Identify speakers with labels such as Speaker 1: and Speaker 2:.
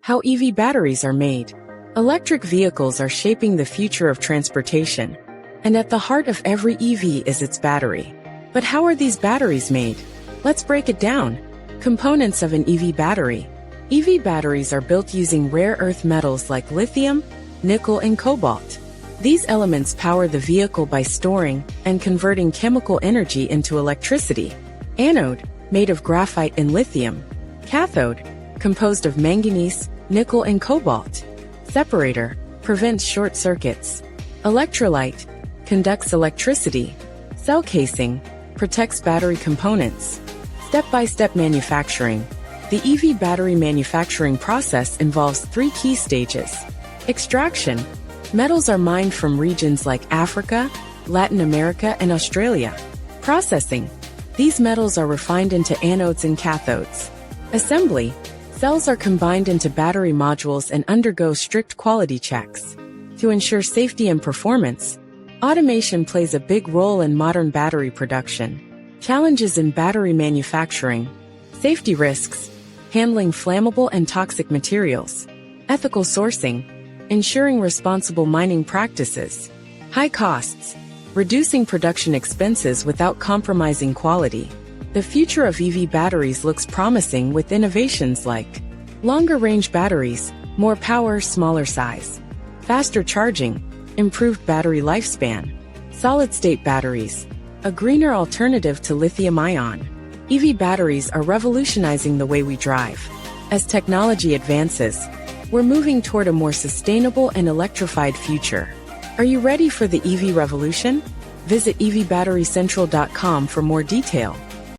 Speaker 1: How EV batteries are made. Electric vehicles are shaping the future of transportation, and at the heart of every EV is its battery. But how are these batteries made? Let's break it down. Components of an EV battery. EV batteries are built using rare earth metals like lithium, nickel, and cobalt. These elements power the vehicle by storing and converting chemical energy into electricity. Anode, made of graphite and lithium. Cathode, composed of manganese, nickel, and cobalt. Separator, prevents short circuits. Electrolyte, conducts electricity. Cell casing, protects battery components. Step-by-step manufacturing. The EV battery manufacturing process involves 3 key stages. Extraction. Metals are mined from regions like Africa, Latin America, and Australia. Processing. These metals are refined into anodes and cathodes. Assembly. Cells are combined into battery modules and undergo strict quality checks. To ensure safety and performance, automation plays a big role in modern battery production. Challenges in battery manufacturing. Safety risks. Handling flammable and toxic materials. Ethical sourcing. Ensuring responsible mining practices. High costs. Reducing production expenses without compromising quality. The future of EV batteries looks promising with innovations like longer-range batteries, more power, smaller size, faster charging, improved battery lifespan, solid-state batteries, a greener alternative to lithium-ion. EV batteries are revolutionizing the way we drive. As technology advances, we're moving toward a more sustainable and electrified future. Are you ready for the EV revolution? Visit evbatterycentral.com for more detail.